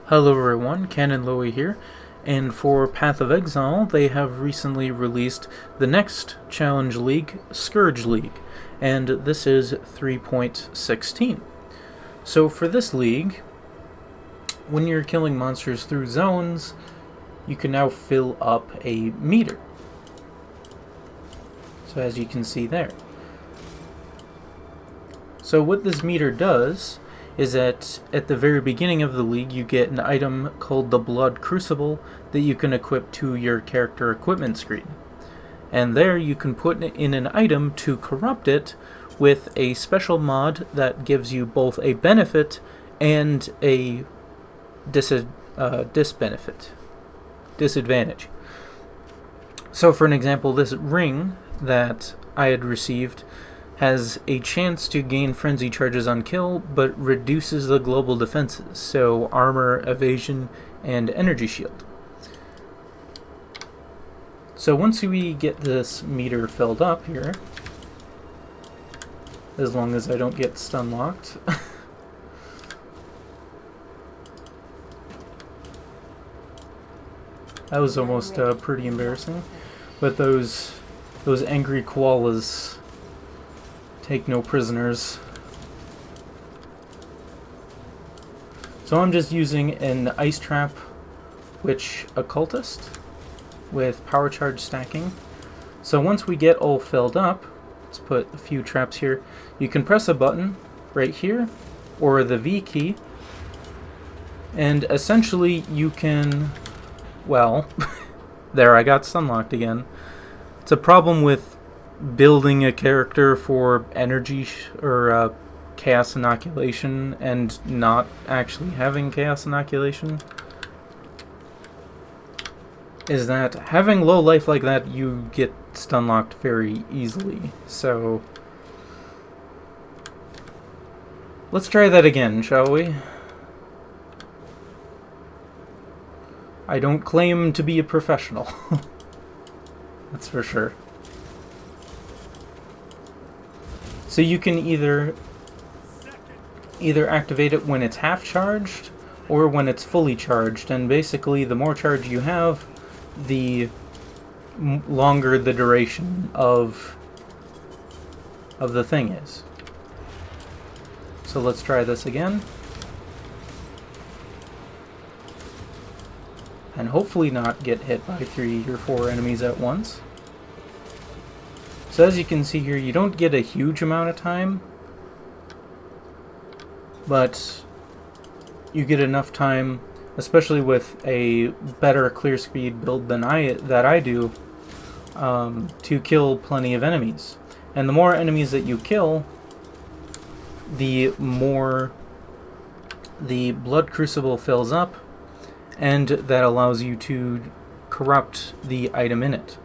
Hello everyone, Canon Lowy here, and for Path of Exile, they have recently released the next challenge league, Scourge League, and this is 3.16. So for this league, when you're killing monsters through zones, you can now fill up a meter. So as you can see there. So what this meter does is that at the very beginning of the league you get an item called the Blood Crucible that you can equip to your character equipment screen. And there you can put in an item to corrupt it with a special mod that gives you both a benefit and a disadvantage. So for an example, this ring that I had received has a chance to gain frenzy charges on kill, but reduces the global defenses, so armor, evasion, and energy shield. So once we get this meter filled up here, as long as I don't get stun locked, that was almost pretty embarrassing, but those angry koalas take no prisoners. So I'm just using an ice trap witch occultist with power charge stacking. So once we get all filled up, let's put a few traps here. You can press a button right here or the V key, and essentially you can, well, there, I got stunlocked again. It's a problem with building a character for energy or chaos inoculation and not actually having chaos inoculation, is that having low life like that, you get stun locked very easily. So let's try that again, shall we? I don't claim to be a professional. That's for sure. So you can either activate it when it's half charged or when it's fully charged, and basically the more charge you have, the longer the duration of the thing is. So let's try this again. And hopefully not get hit by 3 or 4 enemies at once. So as you can see here, you don't get a huge amount of time, but you get enough time, especially with a better clear speed build than I do, to kill plenty of enemies. And the more enemies that you kill, the more the Blood Crucible fills up, and that allows you to corrupt the item in it.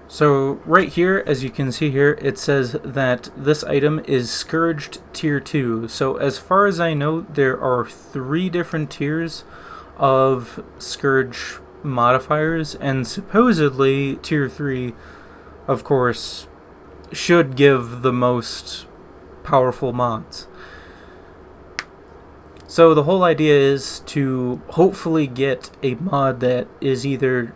So right here, as you can see here, it says that this item is Scourged Tier 2. So as far as I know, there are 3 different tiers of Scourge modifiers, and supposedly Tier 3, of course, should give the most powerful mods. So the whole idea is to hopefully get a mod that is either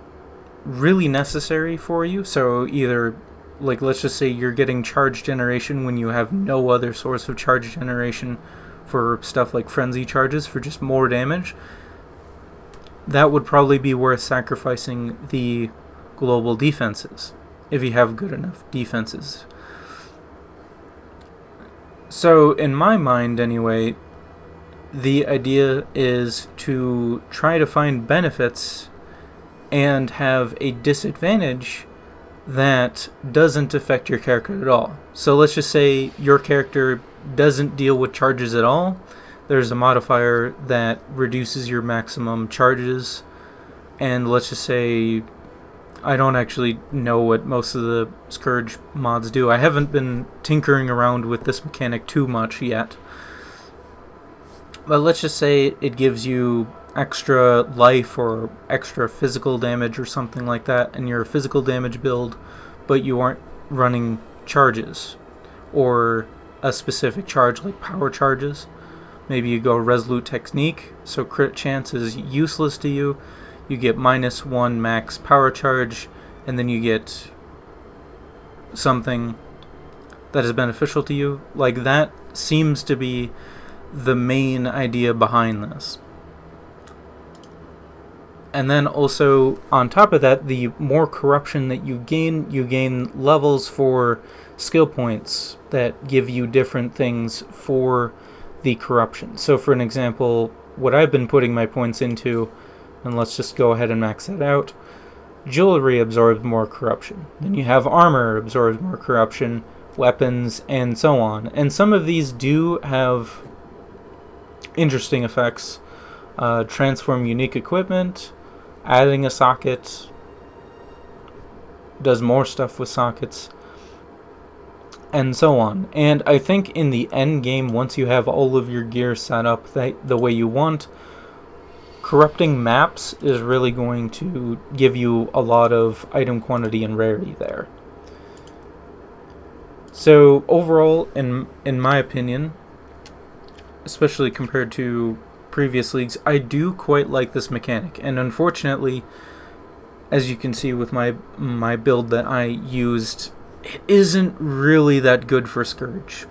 really necessary for you, so either, like, let's just say you're getting charge generation when you have no other source of charge generation for stuff like frenzy charges for just more damage. That would probably be worth sacrificing the global defenses if you have good enough defenses. So in my mind anyway, the idea is to try to find benefits and have a disadvantage that doesn't affect your character at all. So let's just say your character doesn't deal with charges at all. There's a modifier that reduces your maximum charges, and let's just say, I don't actually know what most of the Scourge mods do. I haven't been tinkering around with this mechanic too much yet. But let's just say it gives you extra life or extra physical damage or something like that, and you're a physical damage build, but you aren't running charges. Or a specific charge, like power charges. Maybe you go Resolute Technique, so crit chance is useless to you. You get -1 max power charge, and then you get something that is beneficial to you. Like, that seems to be the main idea behind this. And then also, on top of that, the more corruption that you gain levels for skill points that give you different things for the corruption. So for an example, what I've been putting my points into, and let's just go ahead and max that out, jewelry absorbs more corruption. Then you have armor absorbs more corruption, weapons, and so on. And some of these do have interesting effects. Transform unique equipment, adding a socket does more stuff with sockets, and so on. And I think in the end game, once you have all of your gear set up the way you want, corrupting maps is really going to give you a lot of item quantity and rarity there. So overall, in my opinion, especially compared to previous leagues, I do quite like this mechanic. And unfortunately, as you can see with my build that I used, it isn't really that good for Scourge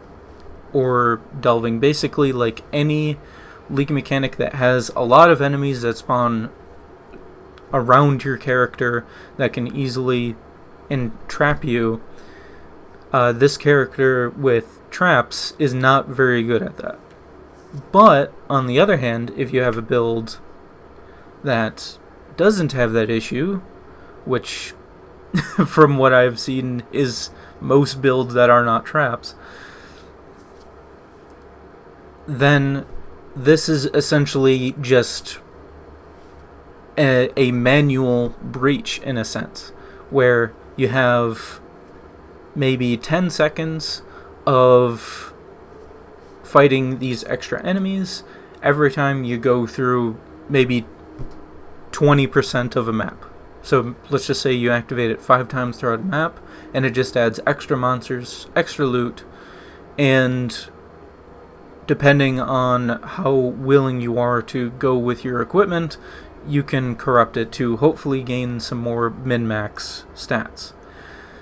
or Delving. Basically, like any league mechanic that has a lot of enemies that spawn around your character that can easily entrap you, this character with traps is not very good at that. But, on the other hand, if you have a build that doesn't have that issue, which, from what I've seen, is most builds that are not traps, then this is essentially just a manual breach, in a sense, where you have maybe 10 seconds of fighting these extra enemies every time you go through maybe 20% of a map. So let's just say you activate it 5 times throughout a map, and it just adds extra monsters, extra loot, and depending on how willing you are to go with your equipment, you can corrupt it to hopefully gain some more min-max stats.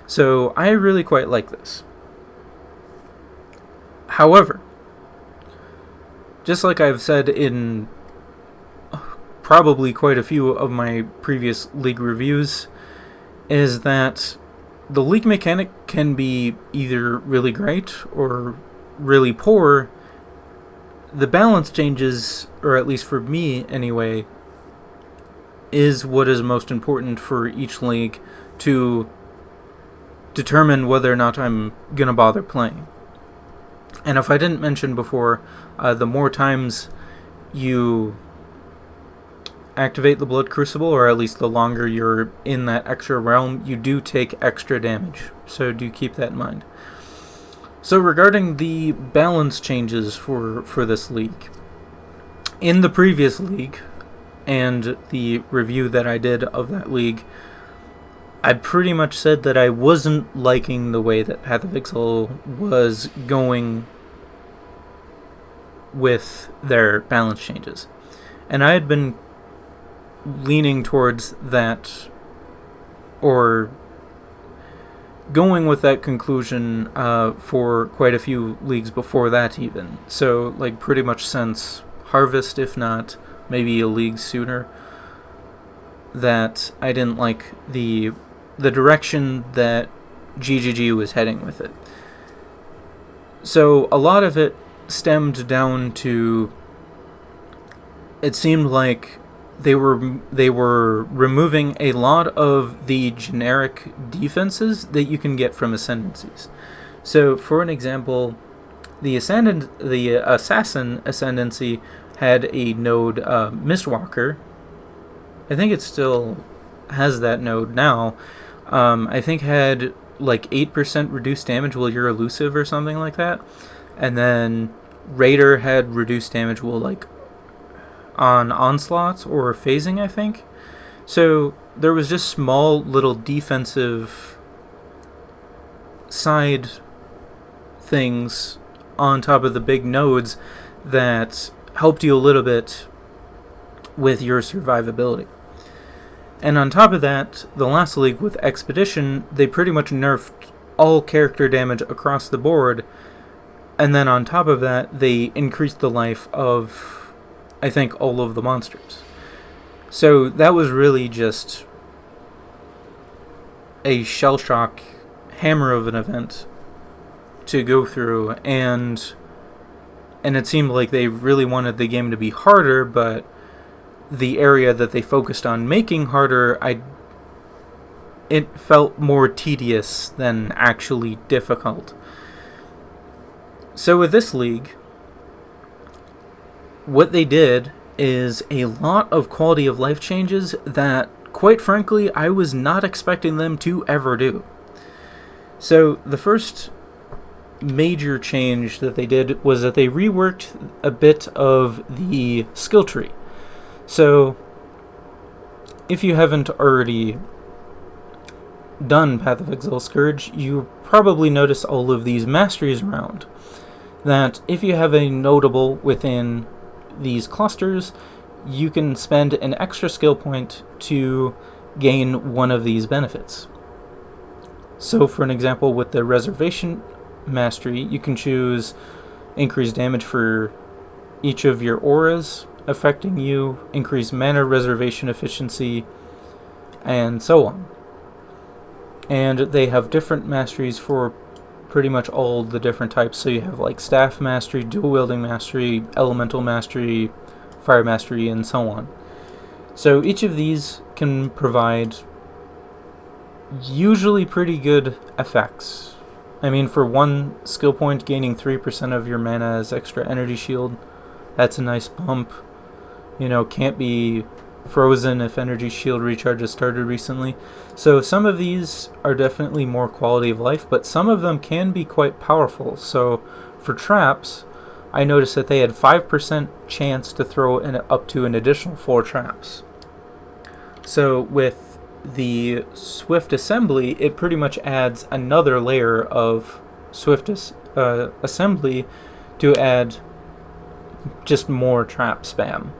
So I really quite like this. However, just like I've said in probably quite a few of my previous league reviews, is that the league mechanic can be either really great or really poor. The balance changes, or at least for me anyway, is what is most important for each league to determine whether or not I'm going to bother playing. And if I didn't mention before, the more times you activate the Blood Crucible, or at least the longer you're in that extra realm, you do take extra damage. So do keep that in mind. So regarding the balance changes for this league, in the previous league, and the review that I did of that league, I pretty much said that I wasn't liking the way that Path of Exile was going with their balance changes. And I had been leaning towards that, or going with that conclusion for quite a few leagues before that even. So, like, pretty much since Harvest, if not maybe a league sooner, that I didn't like the direction that GGG was heading with it. So a lot of it stemmed down to, it seemed like they were removing a lot of the generic defenses that you can get from ascendancies. So for an example, the assassin ascendancy had a node, Mistwalker. I think it still has that node now. I think had like 8% reduced damage while you're elusive or something like that. And then Raider had reduced damage while like on onslaughts or phasing, I think. So there was just small little defensive side things on top of the big nodes that helped you a little bit with your survivability. And on top of that, the last league with Expedition, they pretty much nerfed all character damage across the board, and then on top of that, they increased the life of, I think, all of the monsters. So that was really just a shell shock hammer of an event to go through, and it seemed like they really wanted the game to be harder, but the area that they focused on making harder, it felt more tedious than actually difficult. So with this league, what they did is a lot of quality of life changes that, quite frankly, I was not expecting them to ever do. So the first major change that they did was that they reworked a bit of the skill tree. So, if you haven't already done Path of Exile Scourge, you probably notice all of these masteries around. That if you have a notable within these clusters, you can spend an extra skill point to gain one of these benefits. So, for an example, with the Reservation Mastery, you can choose increased damage for each of your auras affecting you, increase mana reservation efficiency, and so on. And they have different masteries for pretty much all the different types. So you have like Staff Mastery, Dual Wielding Mastery, Elemental Mastery, Fire Mastery, and so on. So each of these can provide usually pretty good effects. I mean, for one skill point, gaining 3% of your mana as extra energy shield, that's a nice bump. You know, can't be frozen if energy shield recharge has started recently. So some of these are definitely more quality of life, but some of them can be quite powerful. So for traps, I noticed that they had 5% chance to throw up to an additional 4 traps. So with the Swift Assembly, it pretty much adds another layer of Swift Assembly to add just more trap spam.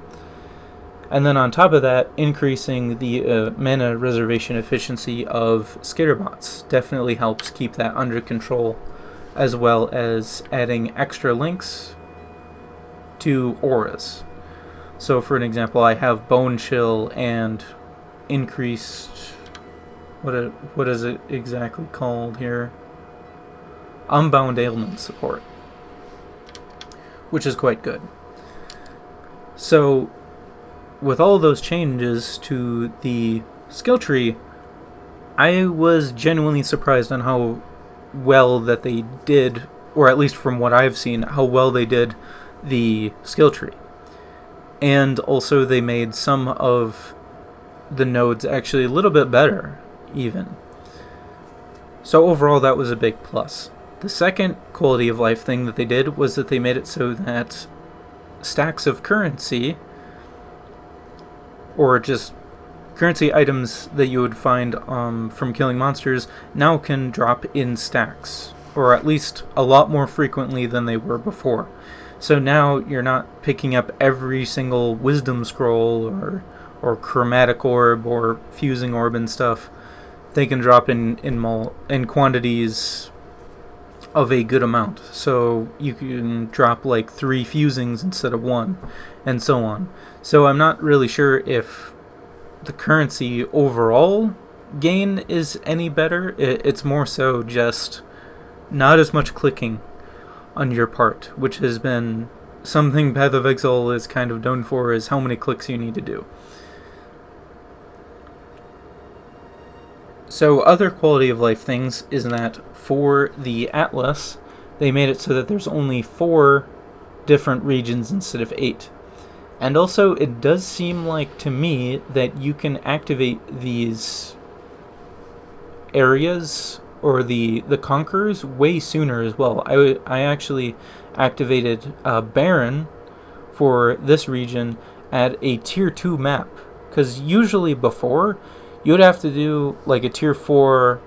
And then on top of that, increasing the mana reservation efficiency of Skitterbots definitely helps keep that under control, as well as adding extra links to auras. So for an example, I have Bone Chill and increased, what is it exactly called here? Unbound Ailment support, which is quite good. So with all those changes to the skill tree, I was genuinely surprised on how well that they did, or at least from what I've seen, how well they did the skill tree. And also they made some of the nodes actually a little bit better, even. So overall, that was a big plus. The second quality of life thing that they did was that they made it so that stacks of currency, or just currency items that you would find from killing monsters, now can drop in stacks, or at least a lot more frequently than they were before. So now you're not picking up every single wisdom scroll or chromatic orb or fusing orb and stuff. They can drop in quantities of a good amount. So you can drop like 3 fusings instead of 1, and so on. So I'm not really sure if the currency overall gain is any better. It's more so just not as much clicking on your part, which has been something Path of Exile is kind of known for, is how many clicks you need to do. So other quality of life things is that for the Atlas, they made it so that there's only 4 different regions instead of 8. And also, it does seem like to me that you can activate these areas or the conquerors way sooner as well. I actually activated Baron for this region at a tier 2 map, because usually before you would have to do like a tier 4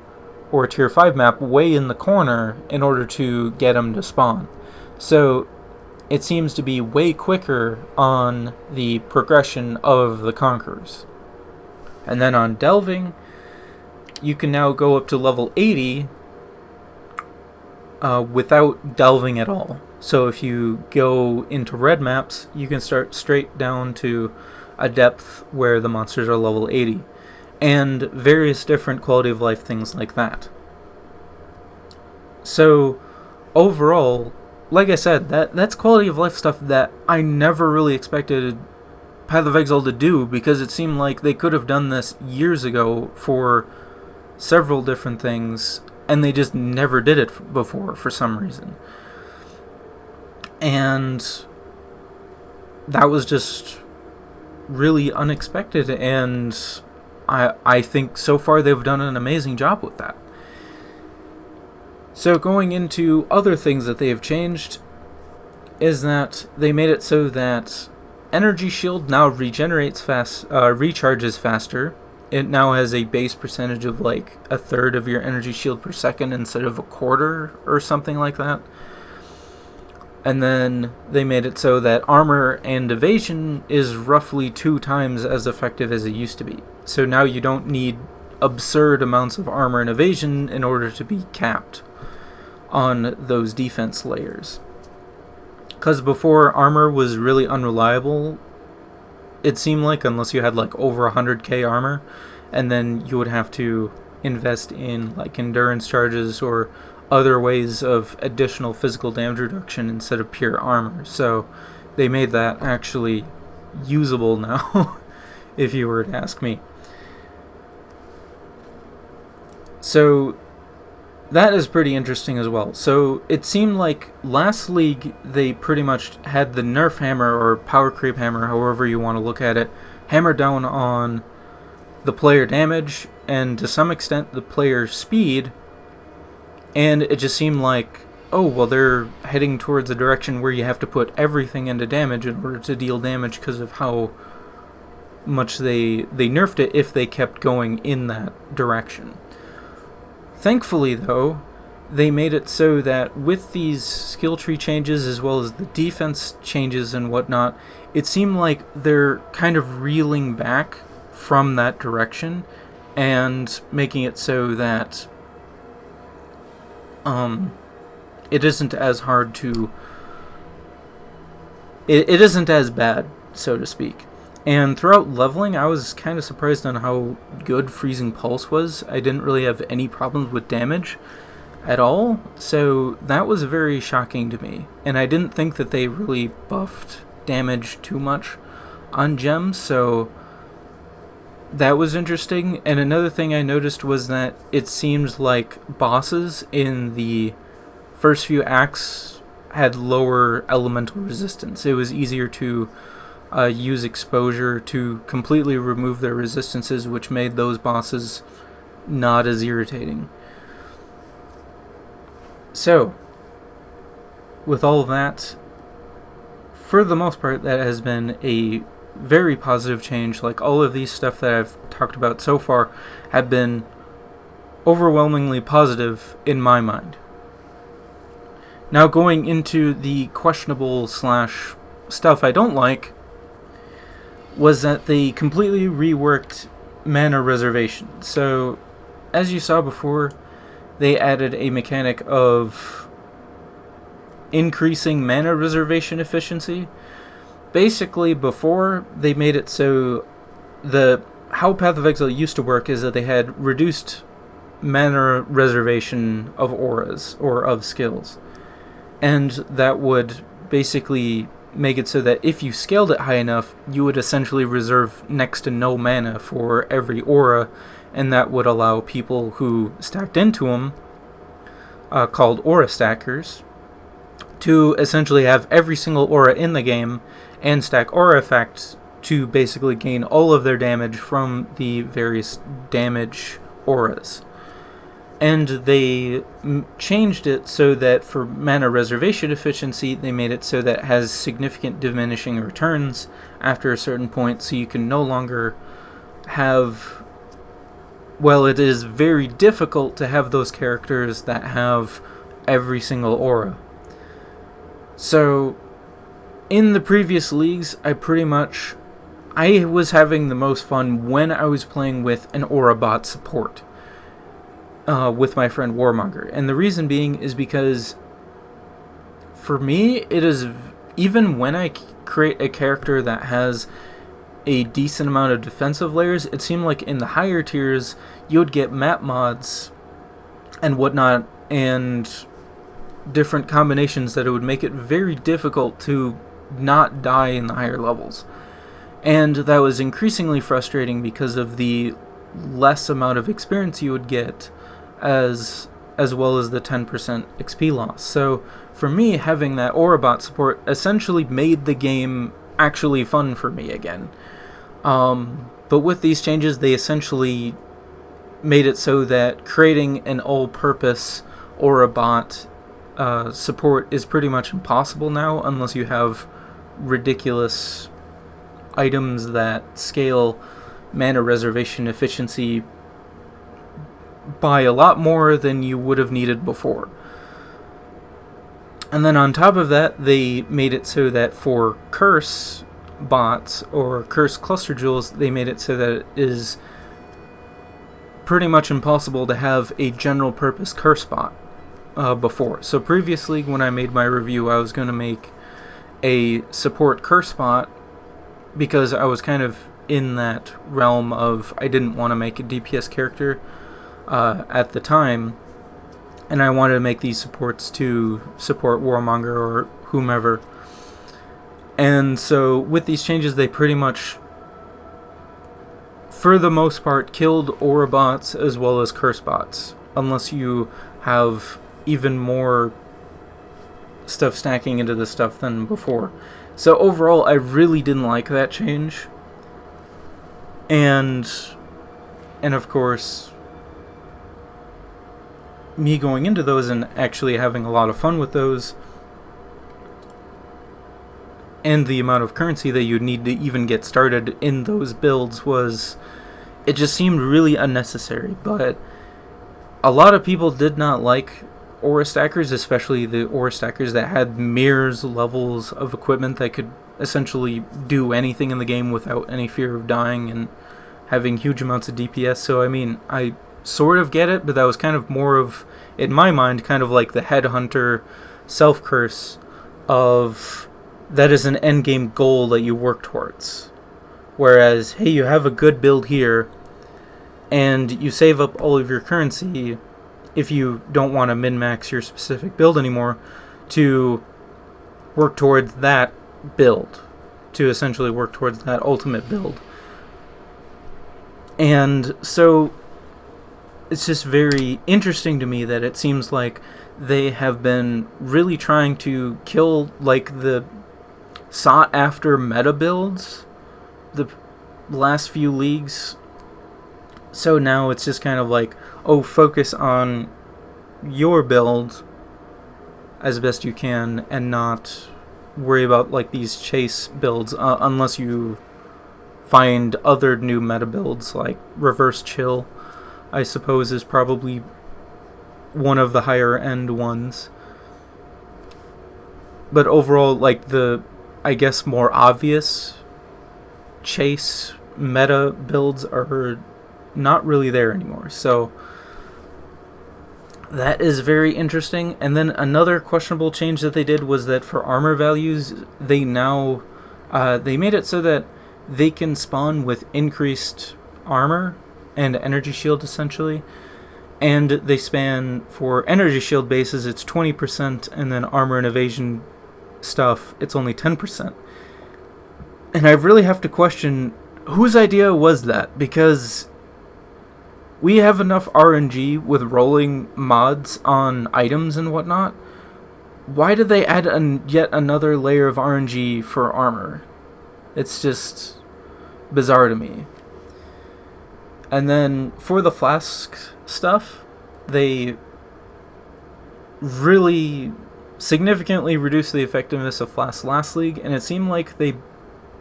or a tier 5 map way in the corner in order to get them to spawn. So it seems to be way quicker on the progression of the Conquerors. And then on Delving, you can now go up to level 80 without delving at all. So if you go into red maps, you can start straight down to a depth where the monsters are level 80. And various different quality of life things like that. So overall, like I said, that's quality of life stuff that I never really expected Path of Exile to do, because it seemed like they could have done this years ago for several different things, and they just never did it before for some reason. And that was just really unexpected, and I think so far they've done an amazing job with that. So going into other things that they have changed is that they made it so that Energy Shield now recharges faster. It now has a base percentage of like a third of your energy shield per second instead of a quarter or something like that. And then they made it so that armor and evasion is roughly 2 times as effective as it used to be. So now you don't need absurd amounts of armor and evasion in order to be capped on those defense layers. Because before, armor was really unreliable, it seemed like, unless you had like over 100k armor, and then you would have to invest in like endurance charges or other ways of additional physical damage reduction instead of pure armor. So they made that actually usable now, if you were to ask me. So that is pretty interesting as well. So it seemed like last league they pretty much had the nerf hammer or power creep hammer, however you want to look at it, hammer down on the player damage and to some extent the player speed, and it just seemed like, oh, well, they're heading towards a direction where you have to put everything into damage in order to deal damage because of how much they nerfed it if they kept going in that direction. Thankfully, though, they made it so that with these skill tree changes as well as the defense changes and whatnot, it seemed like they're kind of reeling back from that direction and making it so that it isn't as hard to... It isn't as bad, so to speak. And throughout leveling, I was kind of surprised on how good Freezing Pulse was. I didn't really have any problems with damage at all, so that was very shocking to me. And I didn't think that they really buffed damage too much on gems, so that was interesting. And another thing I noticed was that it seems like bosses in the first few acts had lower elemental resistance. It was easier to use exposure to completely remove their resistances, which made those bosses not as irritating. So, with all of that, for the most part, that has been a very positive change. Like, all of these stuff that I've talked about so far have been overwhelmingly positive in my mind. Now, going into the questionable / stuff I don't like, was that they completely reworked mana reservation. So, as you saw before, they added a mechanic of increasing mana reservation efficiency. Basically, before, they made it so how Path of Exile used to work is that they had reduced mana reservation of auras or of skills. And that would basically make it so that if you scaled it high enough, you would essentially reserve next to no mana for every aura, and that would allow people who stacked into them, called aura stackers, to essentially have every single aura in the game and stack aura effects to basically gain all of their damage from the various damage auras. And they changed it so that for mana reservation efficiency, they made it so that it has significant diminishing returns after a certain point, so you can no longer have... Well, it is very difficult to have those characters that have every single aura. So, in the previous leagues, I was having the most fun when I was playing with an Aura bot support with my friend Warmonger. And the reason being is because for me, it is, even when I create a character that has a decent amount of defensive layers, it seemed like in the higher tiers, you would get map mods and whatnot, and different combinations that it would make it very difficult to not die in the higher levels. And that was increasingly frustrating because of the less amount of experience you would get, as well as the 10% XP loss. So for me, having that Aurabot support essentially made the game actually fun for me again. But with these changes, they essentially made it so that creating an all-purpose Aurabot support is pretty much impossible now, unless you have ridiculous items that scale mana reservation efficiency by a lot more than you would have needed before. And then on top of that, they made it so that for curse bots or curse cluster jewels, they made it so that it is pretty much impossible to have a general purpose curse bot before. So previously, when I made my review, I was going to make a support curse bot because I was kind of in that realm of I didn't want to make a DPS character at the time, and I wanted to make these supports to support Warmonger or whomever. And so with these changes, they pretty much, for the most part, killed Aura bots as well as curse bots, unless you have even more stuff stacking into the stuff than before. So overall, I really didn't like that change. And of course, me going into those and actually having a lot of fun with those, and the amount of currency that you'd need to even get started in those builds it just seemed really unnecessary. But a lot of people did not like Aura stackers, especially the Aura stackers that had mirrors levels of equipment that could essentially do anything in the game without any fear of dying and having huge amounts of DPS. So I mean, I sort of get it, but that was kind of more of, in my mind, kind of like the headhunter self-curse of that is an endgame goal that you work towards. Whereas, hey, you have a good build here, and you save up all of your currency if you don't want to min-max your specific build anymore to work towards that build, to essentially work towards that ultimate build. And so it's just very interesting to me that it seems like they have been really trying to kill like the sought after meta builds the last few leagues. So now it's just kind of like, oh, focus on your build as best you can and not worry about like these chase builds unless you find other new meta builds like reverse chill, I suppose, is probably one of the higher end ones. But overall, like the, I guess, more obvious chase meta builds are not really there anymore. So that is very interesting. And then another questionable change that they did was that for armor values, they now they made it so that they can spawn with increased armor and energy shield essentially. And they span, for energy shield bases, it's 20%, and then armor and evasion stuff, it's only 10%. And I really have to question, whose idea was that? Because we have enough RNG with rolling mods on items and whatnot. Why did they add yet another layer of RNG for armor? It's just bizarre to me. And then for the flask stuff, they really significantly reduced the effectiveness of flasks last league, and it seemed like they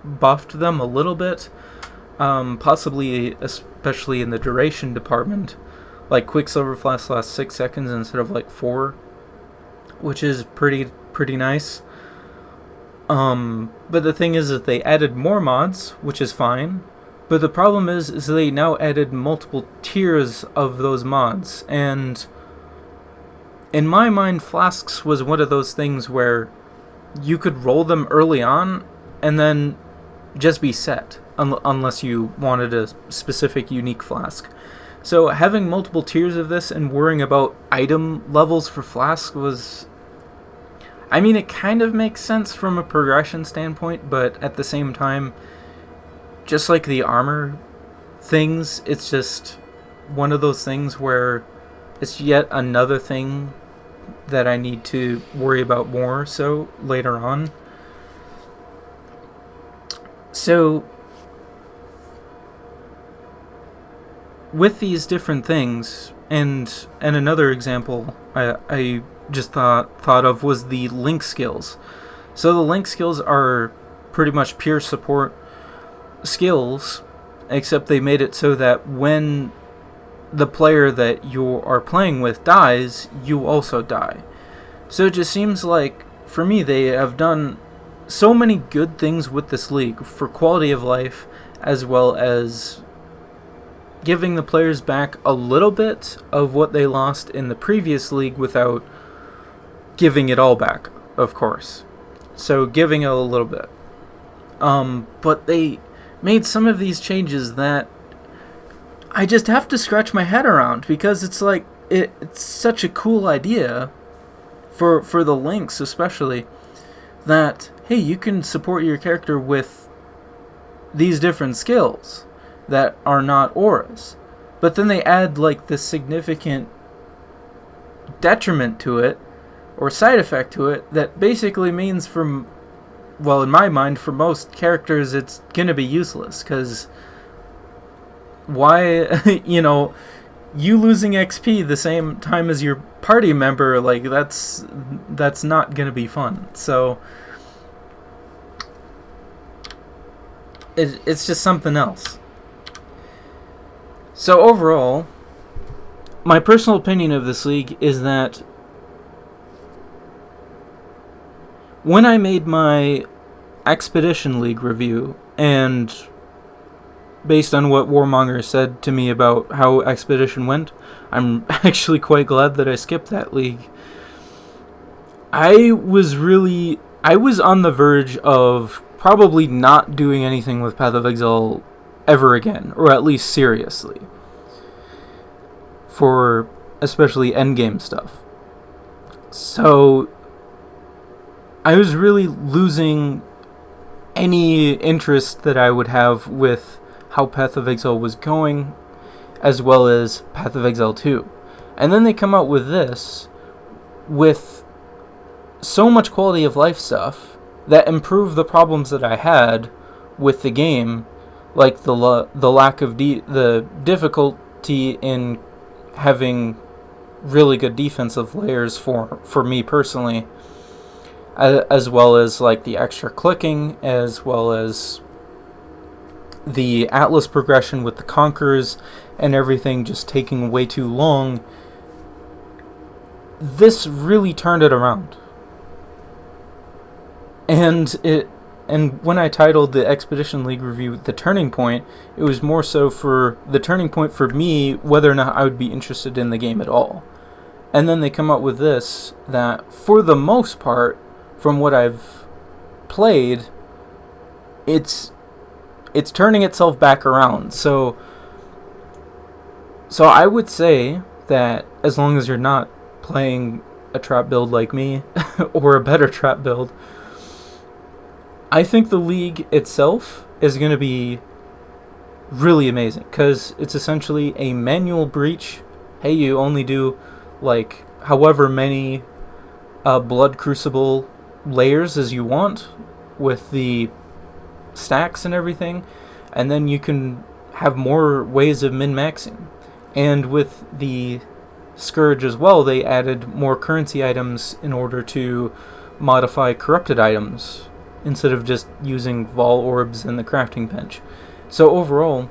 buffed them a little bit, possibly especially in the duration department. Like Quicksilver flasks last 6 seconds instead of like 4, which is pretty nice. But the thing is that they added more mods, which is fine. But the problem is they now added multiple tiers of those mods. And in my mind, Flasks was one of those things where you could roll them early on and then just be set, unless you wanted a specific unique flask. So having multiple tiers of this and worrying about item levels for Flask was... I mean, it kind of makes sense from a progression standpoint, but at the same time, just like the armor things, it's just one of those things where it's yet another thing that I need to worry about more so later on. So with these different things, and another example I just thought of was the link skills. So the link skills are pretty much pure support skills, except they made it so that when the player that you are playing with dies, you also die. So it just seems like, for me, they have done so many good things with this league for quality of life, as well as giving the players back a little bit of what they lost in the previous league without giving it all back, of course. So giving it a little bit. But they made some of these changes that I just have to scratch my head around, because it's like, it's such a cool idea for the links especially, that, hey, you can support your character with these different skills that are not auras. But then they add like this significant detriment to it, or side effect to it, that basically means in my mind, for most characters, it's gonna be useless, because why, you losing XP the same time as your party member, like, that's not gonna be fun. So it's just something else. So overall, my personal opinion of this league is that when I made my Expedition League review, and based on what Warmonger said to me about how Expedition went, I'm actually quite glad that I skipped that league. I was on the verge of probably not doing anything with Path of Exile ever again, or at least seriously, for especially endgame stuff. So I was really losing any interest that I would have with how Path of Exile was going, as well as Path of Exile 2. And then they come out with this, with so much quality of life stuff that improve the problems that I had with the game, like the lack of the difficulty in having really good defensive layers for me personally, as well as like the extra clicking, as well as the Atlas progression with the Conquerors and everything just taking way too long. This really turned it around. And when I titled the Expedition League review The Turning Point, it was more so for the turning point for me, whether or not I would be interested in the game at all. And then they come up with this, that for the most part, from what I've played, it's turning itself back around. So I would say that as long as you're not playing a trap build like me, or a better trap build, I think the league itself is going to be really amazing, because it's essentially a manual breach. Hey, you only do like however many Blood Crucible layers as you want with the stacks and everything, and then you can have more ways of min-maxing. And with the Scourge as well, they added more currency items in order to modify corrupted items instead of just using Vol Orbs and the crafting bench. So overall,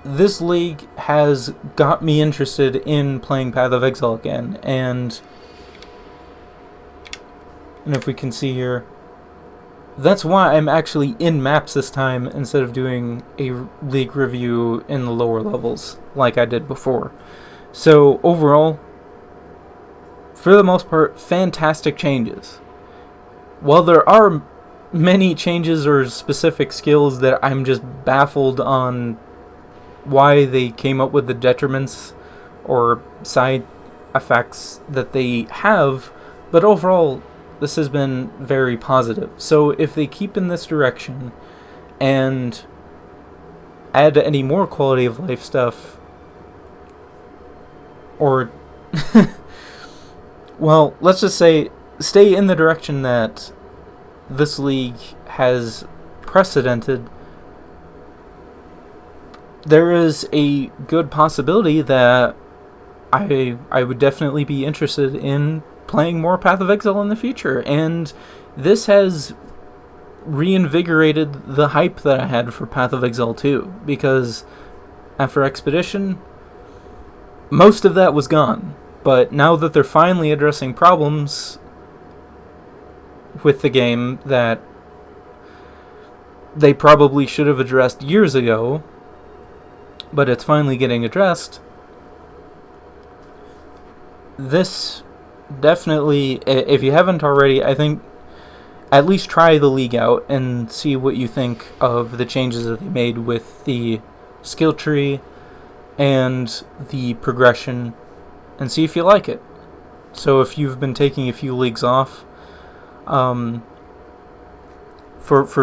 this league has got me interested in playing Path of Exile again, and And if we can see here, that's why I'm actually in maps this time instead of doing a league review in the lower levels like I did before. So overall, for the most part, fantastic changes. While there are many changes or specific skills that I'm just baffled on why they came up with the detriments or side effects that they have, but overall this has been very positive. So if they keep in this direction and add any more quality of life stuff, or well, let's just say stay in the direction that this league has precedented, there is a good possibility that I would definitely be interested in playing more Path of Exile in the future. And this has reinvigorated the hype that I had for Path of Exile 2, because after Expedition, most of that was gone. But now that they're finally addressing problems with the game that they probably should have addressed years ago, but it's finally getting addressed, this definitely, if you haven't already, I think at least try the league out and see what you think of the changes that they made with the skill tree and the progression, and see if you like it. So if you've been taking a few leagues off, for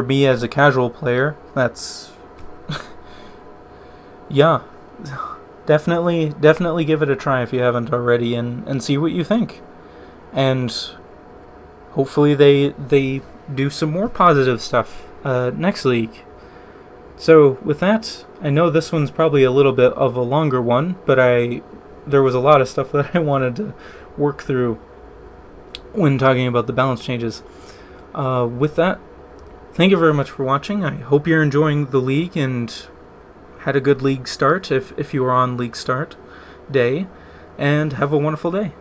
me as a casual player, that's yeah, definitely give it a try if you haven't already, and see what you think. And hopefully they do some more positive stuff next league. So with that, I know this one's probably a little bit of a longer one, but there was a lot of stuff that I wanted to work through when talking about the balance changes. With that, thank you very much for watching. I hope you're enjoying the league and had a good league start if you were on league start day, and have a wonderful day.